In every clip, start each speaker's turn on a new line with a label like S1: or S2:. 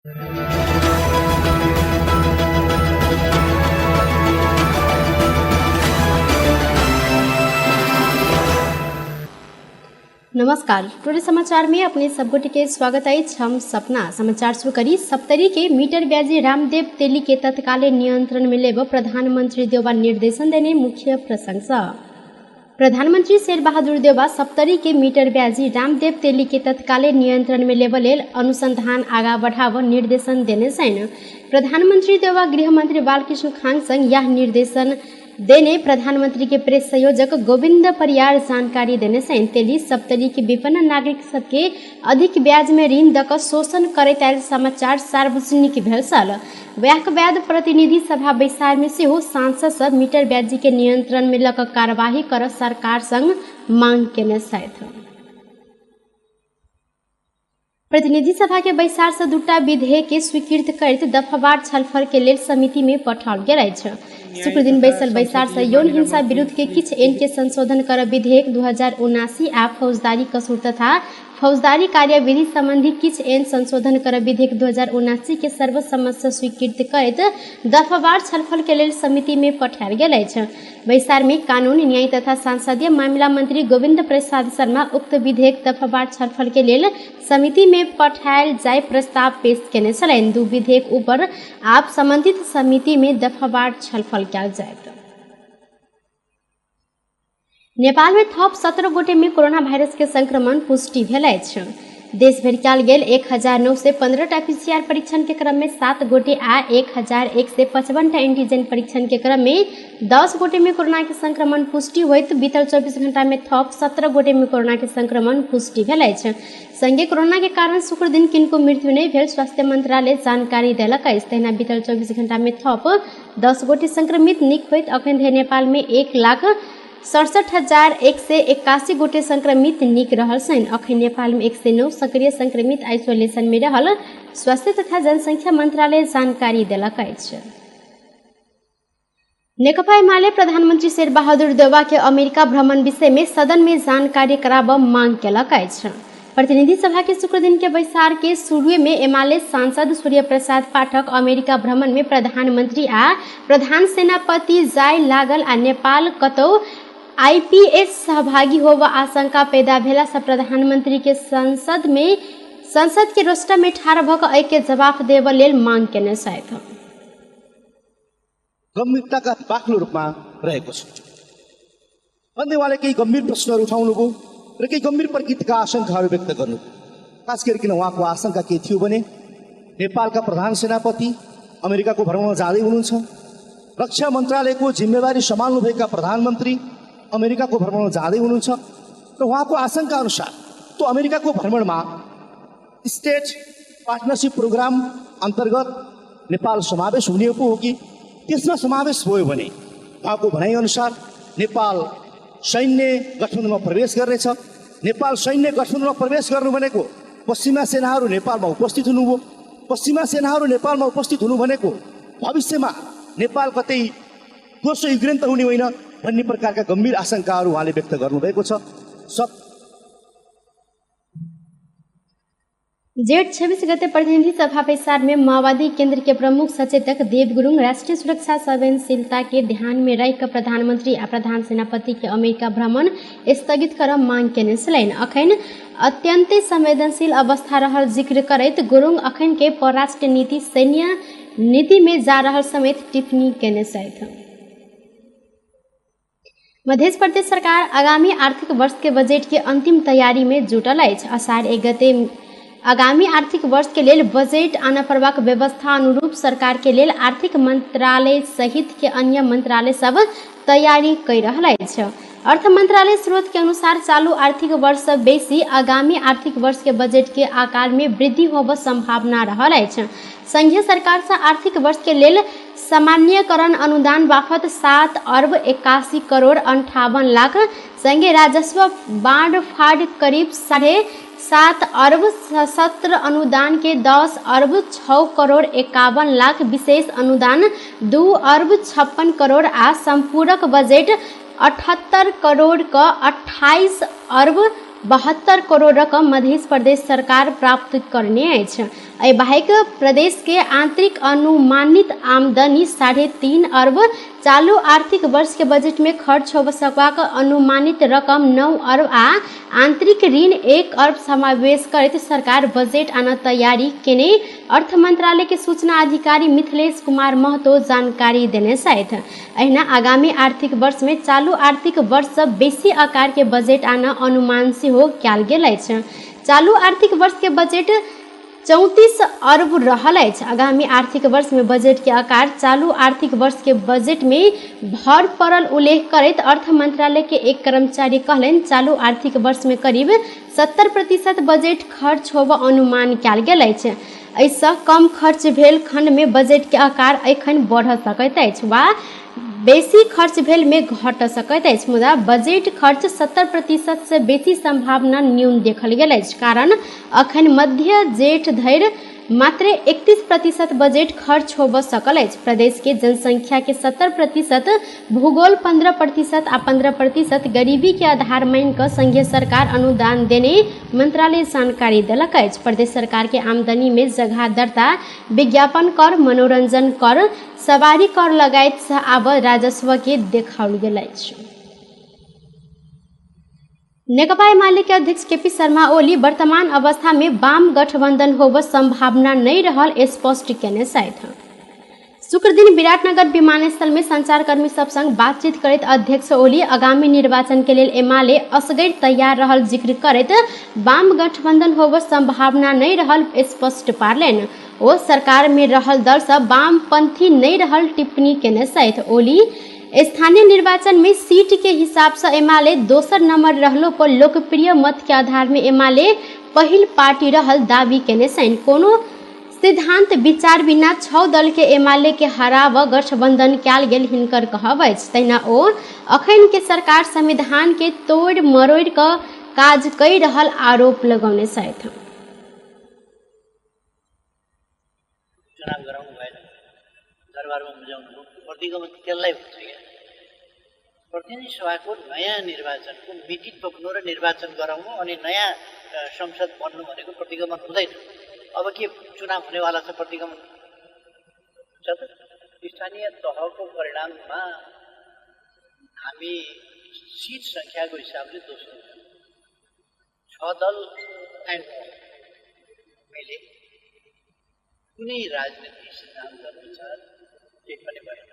S1: नमस्कार, टोरे समाचार में अपने सबगोटे के स्वागत है। हम सपना समाचार शुरू करी। सप्तरी के मीटर ब्याजी रामदेव तेली के तत्कालीन नियंत्रण में लेव प्रधानमंत्री देउबा निर्देशन देने मुख्य प्रशंसा। प्रधानमंत्री शेर बहादुर देउबा सप्तरी के मीटर ब्याजी रामदेव तेली के तत्कालीन नियंत्रण में लेव लेल अनुसंधान आगा बढ़ाव निर्देशन देने छैन। प्रधानमंत्री देउबा गृहमंत्री बालकृष्ण खान संग यह निर्देशन देने प्रधानमंत्री के प्रेस संयोजक गोविंद परियार जानकारी देने से तेली सप्तरी के विपन्न नागरिक सबके अधिक ब्याज में ऋण दक शोषण करैत आयल समाचार सार्वजनिक भेल छल। व्याकवाद प्रतिनिधि सभा बैसार में से हो सांसद सब मीटर ब्याजी के नियंत्रण में लक कार्यवाही कर सरकार संग मांग केने छथि। प्रतिनिधि सभा के बैसार से दूटा विधेयक के स्वीकृत करैत दफावार छलफल के लेल समिति में पठाओल गेल अछि। शुक्र दिन बैसल बैसार से यौन हिंसा विरुद्ध के किछ एन के संशोधन कर विधेयक 2079 आ फौजदारी कसूर तथा फौजदारी कार्यविधि संबंधी किछ एन संशोधन कर विधेयक 2079 के सर्वसम्मत से स्वीकृत करैत दफावार छलफल के लेल समिति में पठायल गेल अछि। बैसार में कानून न्याय तथा संसदीय मामला मंत्री गोविंद प्रसाद शर्मा उक्त विधेयक दफावार छलफल के लेल समिति में पठायल जाय प्रस्ताव पेश केने छलनि। दू विधेयक ऊपर आप संबंधित समिति में दफावार छलफल कयल जायत। नेपाल में थप 17 गोटे में कोरोना वायरस के संक्रमण पुष्टि भेल अछि। देश भरि कयल गेल 1915 पीसीआर परीक्षण के क्रम में 7 गोटे आ 1155 एंटीजन परीक्षण के क्रम में 10 गोटे में कोरोना के संक्रमण पुष्टि होइत बीतल 24 घंटा में थप 17 गोटे में कोरोना के संक्रमण पुष्टि भेल अछि। संगे कोरोना के कारण शुक्र दिन किनको मृत्यु नहीं भेल स्वास्थ्य मंत्रालय जानकारी देलक अछि। तहिना बीतल 24 घंटा में थप 10 गोटे संक्रमित नीक होइत अखन धरि नेपाल में 1,67,181 गोटे संक्रमित नीक रहल छन्। अखन नेपाल में 109 सक्रिय संक्रमित आइसोलेशन में रहल स्वास्थ्य तथा जनसंख्या मंत्रालय जानकारी देलक अछि। नेकपा एमाले प्रधानमंत्री शेर बहादुर देउबा के अमेरिका भ्रमण विषय में सदन में जानकारी कराब मांग केलक अछि। प्रतिनिधि सभा के शुक्र दिन के बैसार के शुरू में एमाले सांसद सूर्य प्रसाद पाठक अमेरिका भ्रमण में प्रधानमंत्री आ प्रधान सेनापति जाय लागल आ नेपाल कतौ आईपीएस सहभागी होब आशंका पैदा भेला से प्रधानमंत्री के संसद के रोस्टर में ठाड़ भऽ कऽ के जवाब देब लेल मांग केने छथि।
S2: गंभीरता का बाक्लो रूपमा रहेको छ भन्ने वाले केही गम्भीर प्रश्नहरू उठाउनुभयो र केही गम्भीर प्रकृतिका आशंकाहरू व्यक्त गर्नु। खास गरिकन उहाँको आशंका के थियो भने नेपालका प्रधान सेनापति अमेरिकाको भ्रमणमा जाँदै हुनुहुन्छ। रक्षा मन्त्रालयको जिम्मेवारी सम्हाल्नुभएका प्रधानमन्त्री अमेरिकाको भ्रमणमा जाँदै हुनुहुन्छ र उहाँको आशंका अनुसार त्यो अमेरिकाको भ्रमणमा स्टेट पार्टनरशिप प्रोग्राम अन्तर्गत नेपाल समावेश हुने पो हो कि त्यसमा समावेश भयो भने उहाँको भनाइ अनुसार नेपाल सैन्य गठबन्धनमा प्रवेश गर्नेछ। नेपाल सैन्य गठबन्धनमा प्रवेश गर्नु भनेको पश्चिमा सेनाहरू नेपालमा उपस्थित हुनुभयो। पश्चिमा सेनाहरू नेपालमा उपस्थित हुनु भनेको भविष्यमा नेपाल कतै दोस्रो युक्रेन त हुने होइन भन्ने प्रकारका गम्भीर आशंकाहरू उहाँले व्यक्त गर्नुभएको छ।
S1: जेठ 26 गते प्रतिनिधि सभा बैसार में माओवादी केंद्र के प्रमुख सचेतक देव गुरुङ राष्ट्रीय सुरक्षा संवेदनशीलता के ध्यान में रख प्रधानमंत्री आ प्रधान सेनापति के अमेरिका भ्रमण स्थगित कर मांग केने छलनि। अखन अत्यंत संवेदनशील अवस्था रहल जिक्र करैत गुरुङ अखन के परराष्ट्र नीति सैन्य नीति में जा रहल समेत टिप्पणी केने छथि। मध्य प्रदेश सरकार आगामी आर्थिक वर्ष के बजट के अंतिम तैयारी में जुटल अछि। आषाढ़ 1 गते आगामी आर्थिक वर्ष के लेल बजट आना पड़बाक व्यवस्था अनुरूप सरकार के लेल आर्थिक मंत्रालय सहित के अन्य मंत्रालय सब तैयारी कर रहल अछि। अर्थ मंत्रालय स्रोत के अनुसार चालू आर्थिक वर्ष से बेसी आगामी आर्थिक वर्ष के बजट के आकार में वृद्धि होब संभावना रहल अछि। संघीय सरकार से आर्थिक वर्ष के लेल सामान्यकरण अनुदान बाफत 7 अरब 81 करोड़ 58 लाख संगे राजस्व बांड फाड़ करीब 7.5 अरब 17 अनुदान के 10 अरब 6 करोड़ 51 लाख विशेष अनुदान 2 अरब 56 करोड़ आ संपूरक बजट 78 करोड़ का 28 अरब 72 करोड़ रकम मध्य प्रदेश सरकार प्राप्त करने अछि। एहि बाहेक प्रदेश के आंतरिक अनुमानित आमदनी 3.5 अरब, चालू आर्थिक वर्ष के बजट में खर्च होब सकबाक अनुमानित रकम 9 अरब आ आंतरिक ऋण 1 अरब समावेश करैत सरकार बजट आनय तैयारी केने अर्थ मंत्रालय के सूचना अधिकारी मिथिलेश कुमार महतो जानकारी देने छथि। एहिना आगामी आर्थिक वर्ष में चालू आर्थिक वर्ष से बेसी आकार के बजट आनय अनुमान सेहो कयल गेल अछि। चालू आर्थिक वर्ष के बजट 34 अरब रहल अछि। आगामी आर्थिक वर्ष में बजट के आकार चालू आर्थिक वर्ष के बजट में भर पड़ल उल्लेख करैत अर्थ मंत्रालय के एक कर्मचारी कहलनि, चालू आर्थिक वर्ष में करीब 70% बजट खर्च होब अनुमान कयल गेल अछि। एहिसँ कम खर्च भेल खंड में बजट के आकार एखन बढ़ सकैत अछि वा बेसी खर्च भेल में घट सकैत अछि, मुदा बजट खर्च 70% से बेसी संभावना न्यून देखल गेल अछि। कारण अखन मध्य जेठ धरि मात्र 31% बजट खर्च होब सकल अछि। प्रदेश के जनसंख्या के 70%, भूगोल 15% आ 15% गरीबी के आधार मानि कऽ संघीय सरकार अनुदान देने मंत्रालय जानकारी देलक अछि। प्रदेश सरकार के आमदनी में जगहदारता, विज्ञापन कर, मनोरंजन कर, सवारी कर लगायत आब राजस्व के देखाओल गेल अछि। नेकपा एमाले के अध्यक्ष केपी शर्मा ओली वर्तमान अवस्था में वाम गठबंधन होब संभावना नहीं रहल स्पष्ट केने छथि। शुक्र दिन विराटनगर विमानस्थल में संचारकर्मी सब संग बातचीत करैत अध्यक्ष ओली आगामी निर्वाचन के लेल एमाले असगैर तैयार रहल जिक्र करैत वाम गठबंधन होब संभावना नहीं रहल स्पष्ट पारलनि। ओ सरकार में रहल दल से वामपंथी नहीं रहल टिप्पणी केने छथि। ओली स्थानीय निर्वाचन में सीट के हिसाब से एमाले दोसर नंबर रहलो पर लोकप्रिय मत के आधार में एमाले पहिल पार्टी रहल दावी केने छनि। कोनो सिद्धांत विचार बिना 6 दल के एमाले के हराव गठबंधन कयल गेल हिनकर कहब अछि। तहिना ओ अखन के सरकार संविधान के तोड़ मरोड़ कऽ काज कऽ रहल आरोप लगौने छथि।
S3: प्रतिनिधि सभाको नयाँ निर्वाचनको मिति तोक्नु र निर्वाचन गराउनु अनि नयाँ संसद बन्नु भनेको प्रतिगमन हुँदैन। अब के चुनाव हुनेवाला छ, प्रतिगमन छ त। स्थानीय तहको परिणाममा हामी सीट संख्याको हिसाबले दोस्रो 6 दल मैले कुनै राजनीतिक सिद्धान्त विचार केही पनि भएन।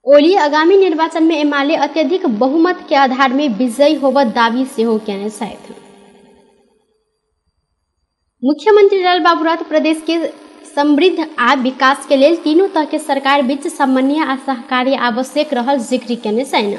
S1: ओली आगामी निर्वाचन में एमाले अत्यधिक बहुमत के आधार में विजयी होब दावी सेहो केने छथि। मुख्यमंत्री लाल बाबूराय प्रदेश के समृद्ध आ विकास के लेल तीनों तरह के सरकार बीच समन्वय आ सहकार्य आवश्यक रहल जिक्र केने छनि।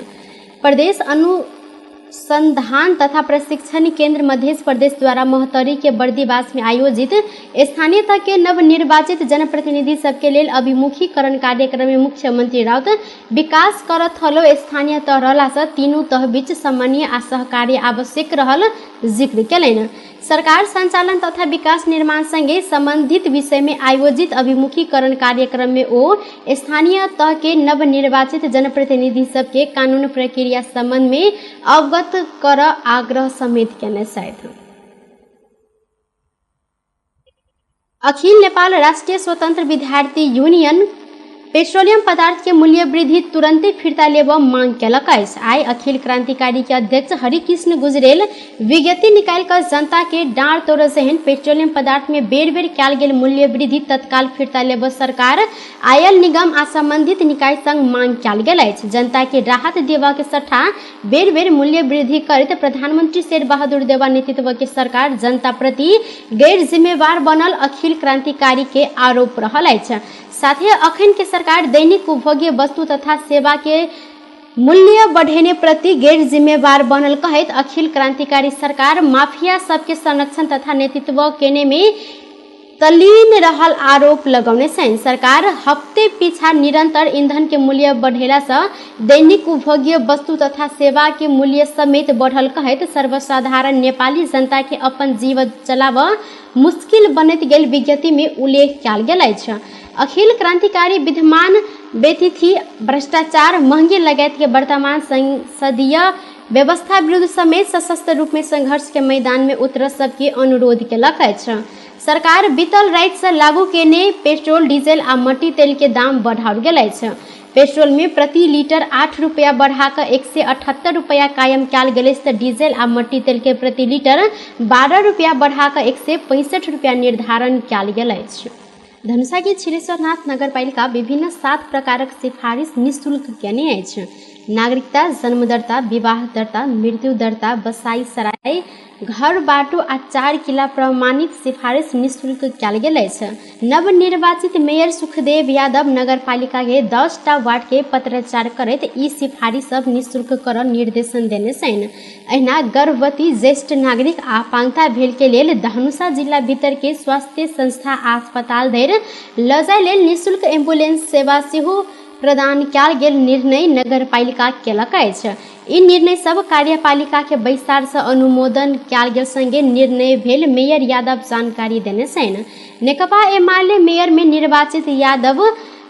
S1: प्रदेश अनुसंधान तथा प्रशिक्षण केंद्र मध्य प्रदेश द्वारा मोहतरी के बर्दीवास में आयोजित स्थानीय तह के नवनिर्वाचित जनप्रतिनिधि सबके लेल अभिमुखीकरण कार्यक्रम में मुख्यमंत्री राउत विकास करत हलो स्थानीय तह रहला से तीनों तह बीच समन्वय आ सहकार्य आवश्यक रहल जिक्र केलनि। सरकार संचालन तथा विकास निर्माण संगे संबंधित विषय में आयोजित अभिमुखीकरण कार्यक्रम में ओ स्थानीय तह के नवनिर्वाचित जनप्रतिनिधि सबके कानून प्रक्रिया संबंध में अवगत कर आग्रह समेत केने छथि। अखिल नेपाल राष्ट्रीय स्वतंत्र विद्यार्थी यूनियन पेट्रोलियम पदार्थ के मूल्य वृद्धि तुरंते फिरता लेब मांग केलक अछि। आइ अखिल क्रांतिकारी के अध्यक्ष हरिकृष्ण गुजरेल विज्ञप्ति निकाल कर जनता के डाँड़ तोड़ सहित पेट्रोलियम पदार्थ में बेर बेर कयल गेल मूल्य वृद्धि तत्काल फिरता लेब सरकार, आयल निगम आ संबंधित निकाय संग मांग कयल गेल अछि। जनता के राहत देबा के सट्टा बेर बेर मूल्य वृद्धि करैत प्रधानमंत्री शेर बहादुर देवा नेतृत्व के सरकार जनता प्रति गैर जिम्मेवार बनल अखिल क्रांतिकारी के आरोप रहल अछि। साथ ही अखन के सरकार दैनिक उपभोग्य वस्तु तथा सेवा के मूल्य बढ़ेने प्रति गैर जिम्मेवार बनल कहैत अखिल क्रांतिकारी सरकार माफिया सबके संरक्षण तथा नेतृत्व केने में तल्लीन रहल आरोप लगौने छन्। सरकार हफ्ते पीछा निरंतर ईंधन के मूल्य बढ़ेला से दैनिक उपभोग्य वस्तु तथा सेवा के मूल्य समेत बढ़ल कहैत सर्वसाधारण नेपाली जनता के अपन जीवन चलाब मुश्किल बनैत गेल विज्ञप्ति में उल्लेख कयल गेल अछि। अखिल क्रांतिकारी विद्यमान बेतिथि भ्रष्टाचार, महंगी लगायत के वर्तमान संसदीय व्यवस्था विरुद्ध समेत सशस्त्र रूप में संघर्ष के मैदान में उतर सबके अनुरोध केलक अछि। सरकार बीतल राति से लागू केने पेट्रोल, डीजल आ मट्टी तेल के दाम बढ़ाओल गेल अछि। पेट्रोल में प्रति लीटर 8 रुपया बढ़ाकर 178 रुपया कायम कयल गेल अछि, डीजल आ मट्टी तेल के प्रति लीटर 12 रुपया बढ़ाकर 165 रुपया निर्धारण कयल गेल अछि। धनुषा के छिरेश्वरनाथ नगरपालिका विभिन्न 7 प्रकारक सिफारिश निःशुल्क केने अछि। नागरिकता, जन्म दर्ता, विवाह दर्ता, मृत्यु दर्ता, बसाई सराय, घर बाटो आ 4 किला प्रमाणित सिफारिश निःशुल्क कयल गेल अछि। नवनिर्वाचित मेयर सुखदेव यादव नगरपालिका के 10टा वार्ड के पत्राचार करैत ई सिफारिश सब निःशुल्क करऽ निर्देशन देने छनि। अहिना गर्भवती, ज्येष्ठ नागरिक आ पांगता भेल के लेल धनुषा जिला भीतर के स्वास्थ्य संस्था आ अस्पताल धरि लऽ जाय लेल निःशुल्क एम्बुलेंस सेवा सेहो प्रदान कयल गेल निर्णय नगरपालिका केलक अछि। ई निर्णय सब कार्यपालिका के बैसार से अनुमोदन कयल गेल संगे निर्णय भेल मेयर यादव जानकारी देने छनि। नेकपा एमाले मेयर में निर्वाचित यादव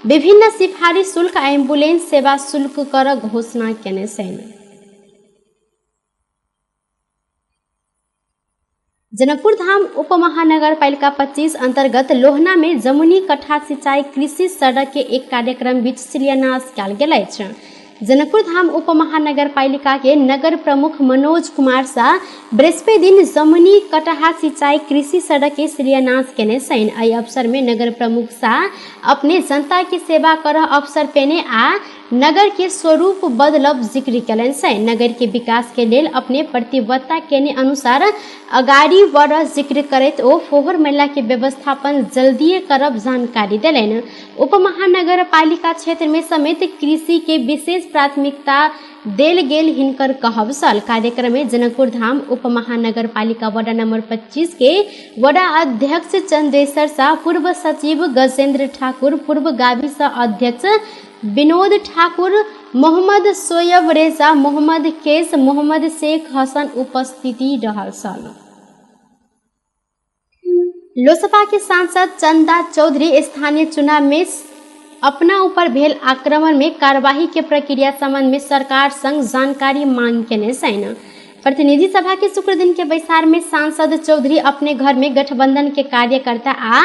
S1: विभिन्न सिफारिश शुल्क आ एम्बुलेंस सेवा शुल्क कर घोषणा केने छनि। जनकपुर धाम उप महानगर पालिका 25 अंतर्गत लोहना में जमुनी कट्ठा सिंचाई कृषि सड़क के एक कार्यक्रम बीच शिलान्यास कयल गेल अछि। जनकपुर धाम उप महानगर पालिका के नगर प्रमुख मनोज कुमार शाह बृहस्पति दिन जमुनी कटहा सिंचाई कृषि सड़क के शिलान्यास केने छनि। एहि अवसर में नगर प्रमुख शाह अपने जनता के सेवा करह अवसर पेने आ नगर के स्वरूप बदलब जिक्र कयलनि छनि। नगर के विकास के लेल अपने प्रतिबद्धता केने अनुसार अगाड़ी बढ़ जिक्र करैत ओ फोहर मैला के व्यवस्थापन जल्दीए करब जानकारी देलनि। उप महानगर पालिका क्षेत्र में समेत कृषि के विशेष प्राथमिकता देल गेल हिनकर कहब छल। कार्यक्रम में जनकपुर धाम उप महानगर पालिका वार्ड नंबर 25 के वार्ड अध्यक्ष चंद्रेश्वर शाह, पूर्व सचिव गजेंद्र ठाकुर, पूर्व गाविस अध्यक्ष विनोद ठाकुर, मोहम्मद सोयब रेजा, मोहम्मद केस, मोहम्मद शेख हसन उपस्थिति रहल छल। लोसपा के सांसद चंदा चौधरी स्थानीय चुनाव में अपना ऊपर भेल आक्रमण में कार्यवाही के प्रक्रिया संबंध में सरकार संग जानकारी मांग केने छनि। प्रतिनिधि सभा के शुक्र दिन के बैसार में सांसद चौधरी अपने घर में गठबंधन के कार्यकर्ता आ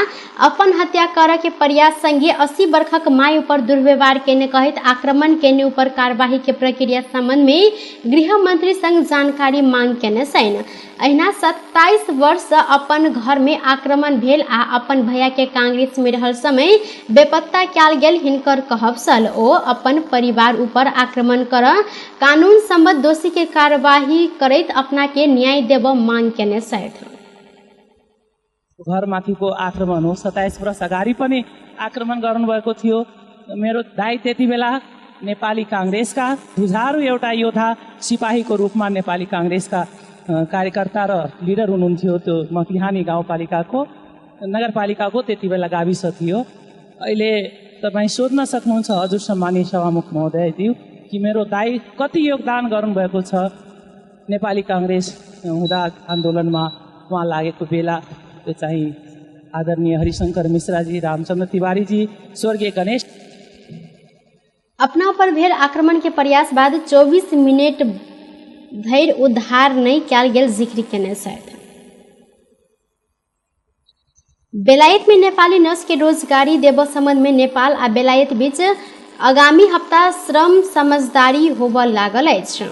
S1: अपन हत्या करऽ के प्रयास संगे 80 वर्षक माय ऊपर दुर्व्यवहार केने कहैत आक्रमण केने ऊपर कार्यवाही के प्रक्रिया संबंध में गृह मंत्री संग जानकारी मांग केने छनि। अहिना 27 वर्ष से अपन घर में आक्रमण भेल आ अपन भैया के कांग्रेस में रहल समय बेपत्ता कयल गेल हिनकर कहब छल। ओ अपन परिवार ऊपर आक्रमण करऽ कानून सम्बद्ध दोषी के कार्यवाही करैत अपना के न्याय देब मांग केने छथि।
S4: घरमाथिको आक्रमण हो, 27 वर्ष अगाडि पनि आक्रमण गर्नुभएको थियो। मेरो दाइ त्यति बेला नेपाली कांग्रेसका जुझारु एउटा योद्धा सिपाहीको रूपमा नेपाली कांग्रेसका कार्यकर्ता र लिडर हुनुहुन्थ्यो। त्यो मकिहानी गाउँपालिकाको नगरपालिकाको त्यति बेला गाविस थियो। अहिले तपाईँ सोध्न सक्नुहुन्छ हजुर सम्मानीय सभामुख महोदयज्यू कि मेरो दाइ कति योगदान गर्नुभएको छ नेपाली कांग्रेस हुँदा आन्दोलनमा उहाँ लागेको बेला। त्यो चाहिँ आदरणीय हरिशंकर मिश्राजी, रामचंद्र तिवारीजी, स्वर्गीय गणेश।
S1: अपना ऊपर भेल आक्रमण के प्रयास बाद 24 मिनट धरि उद्धार नहीं कयल गेल जिक्र केने छथि। बेलायत में नेपाली नर्स के रोजगारी देव संबंध में नेपाल आ बेलायत बीच आगामी हफ्ता श्रम समझदारी होबऽ लागल अछि।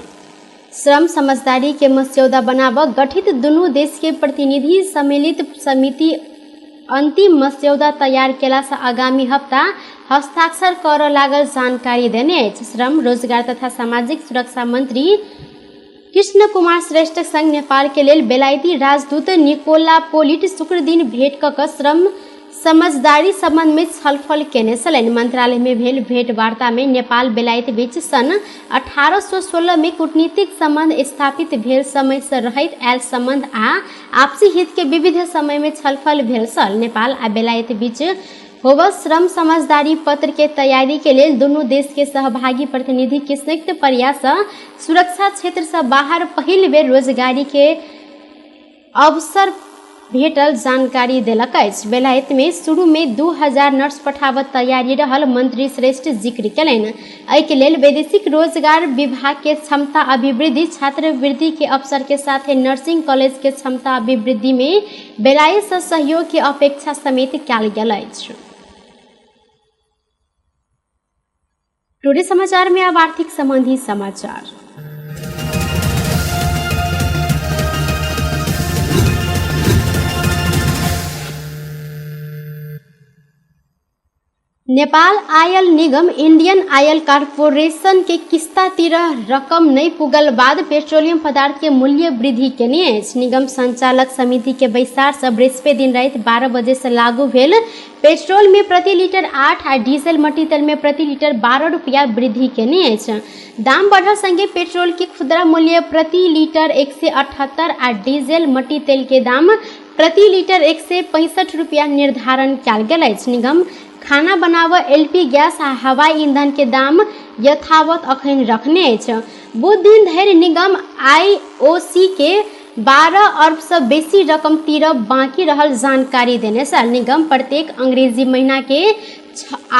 S1: श्रम समझदारी के मस्यौदा बनाबऽ गठित दुनू देश के प्रतिनिधि सम्मिलित समिति अंतिम मस्यौदा तैयार केला से आगामी हफ्ता हस्ताक्षर करऽ लागल जानकारी देने अछि। श्रम, रोजगार तथा सामाजिक सुरक्षा मंत्री कृष्ण कुमार श्रेष्ठ संग नेपाल के लेल बेलायती राजदूत निकोला पोलिट शुक्र दिन भेंट कऽ श्रम समझदारी संबंध में छलफल केने छलनि। मंत्रालय में भेल भेंट वार्ता में नेपाल बेलायत बीच सन 1816 में कूटनीतिक संबंध स्थापित भेल समय से रहैत आयल संबंध आ आपसी हित के विविध समय में छलफल भेल छल। नेपाल आ बेलायत बीच होबऽ श्रम समझदारी पत्र के तैयारी के लेल दोनों देश के सहभागी प्रतिनिधि के संयुक्त प्रयास सुरक्षा क्षेत्र से बाहर पहिल बेर रोजगारी के अवसर भेटल जानकारी देलक अछि। बेलायत में शुरू में 2000 नर्स पठाबत तैयारी रहल मंत्री श्रेष्ठ जिक्र कयलनि। एहि के लेल वैदेशिक रोजगार विभाग के क्षमता अभिवृद्धि, छात्रवृत्ति के अवसर के साथ नर्सिंग कॉलेज के क्षमता अभिवृद्धि में बेलायत से सहयोग के अपेक्षा समेत कयल गेल अछि। टुडे समाचार में अब आर्थिक संबंधी समाचार। नेपाल आयल निगम इंडियन आयल कॉर्पोरेशन के किस्ता तिरह रकम नहीं पुगल बाद पेट्रोलियम पदार्थ के मूल्य वृद्धि केने अछि। निगम संचालक समिति के बैसार से बृहस्पति दिन राति 12 बजे से लागू भेल पेट्रोल में प्रति लीटर 8 आ डीजल मट्टी तेल में प्रति लीटर 12 रुपया वृद्धि केने अछि। दाम बढ़ल संगे पेट्रोल के खुदरा मूल्य प्रति लीटर 178 आ डीजल मट्टी तेल के दाम प्रति लीटर 165 रुपया निर्धारण कयल गेल अछि। निगम खाना बनावा एलपी गैस आ हवाई ईंधन के दाम यथावत अखन रखने अछि। बुध दिन धरि निगम आईओसी के 12 अरब से बेसी रकम तिरह बाकी रहल जानकारी देने से निगम प्रत्येक अंग्रेजी महीना के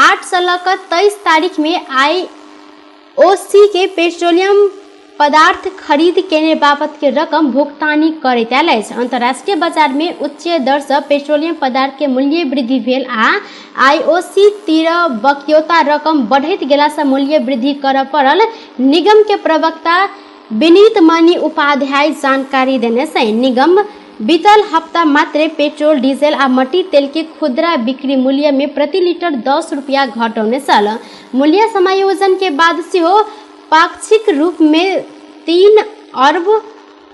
S1: 8 से लकर 23 तारीख में आईओसी के पेट्रोलियम पदार्थ खरीद केने बाबत के रकम भुगतानी करैत आयल अछि। अंतर्राष्ट्रीय बाजार में उच्च दर से पेट्रोलियम पदार्थ के मूल्य वृद्धि भेल आ आईओसी तिरह बकियौता रकम बढ़ैत गेला से मूल्य वृद्धि करऽ पड़ल। निगम के प्रवक्ता विनीत मणि उपाध्याय जानकारी देने से निगम बीतल हफ्ता मात्र पेट्रोल, डीजल आ मट्टी तेल के खुदरा बिक्री मूल्य में प्रति लीटर 10 रुपया घटौने छल। मूल्य समायोजन के बाद सेहो पाक्षिक रूप में 3 अरब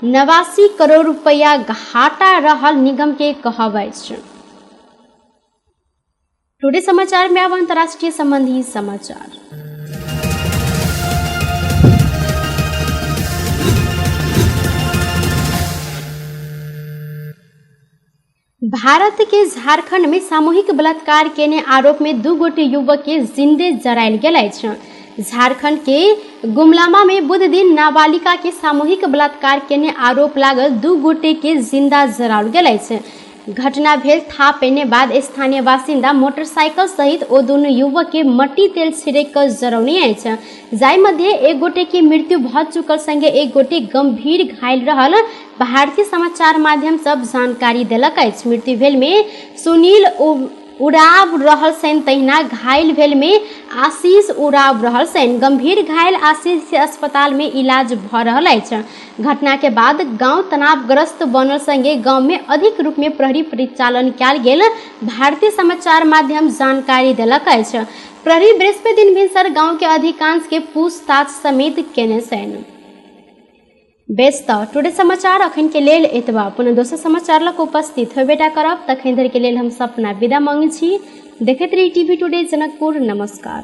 S1: 89 करोड़ रुपया घाटा रहल निगम के कहब अछि। टुडे समाचार में अब अंतर्राष्ट्रीय संबंधी समाचार। भारत के झारखंड में सामूहिक बलात्कार केने आरोप में 2 गोटे युवक के जिंदे जरायल गेल अछि। झारखंड के गुमलामा में बुध दिन नाबालिका के सामूहिक बलात्कार केने आरोप लागल 2 गोटे के जिंदा जरायल गेल अछि। घटना भेल था पेने बाद स्थानीय बासिंदा मोटरसाइकिल सहित ओ दोनों युवक के मट्टी तेल छिड़क कर जरौने अछि। जाय मध्य एक गोटे के मृत्यु भ चुकल संगे एक गोटे गंभीर घायल रहल भारतीय समाचार माध्यम सब जानकारी देलक अछि। मृत्यु भेल में सुनील उराव रहल सैन, तहिना घायल भेल में आशीष उराव रहल सैन। गंभीर घायल आशीष से अस्पताल में इलाज भ रहल अछि। घटना के बाद गांव तनावग्रस्त बनल संगे गांव में अधिक रूप में प्रहरी परिचालन कयल गेल भारतीय समाचार माध्यम जानकारी देलक अछि। प्रहरी बृहस्पति दिन भिनसर गांव के अधिकांश के पूछताछ समेत केने सैन। बेस टुडे समाचार अखन के लेल एतबा। पुनः दोसर समाचार लक उपस्थित होबेटा करब। तखन धरि के लेल हम सपना विदा मांगै छी। देखैत रही टीवी टुडे जनकपुर। नमस्कार।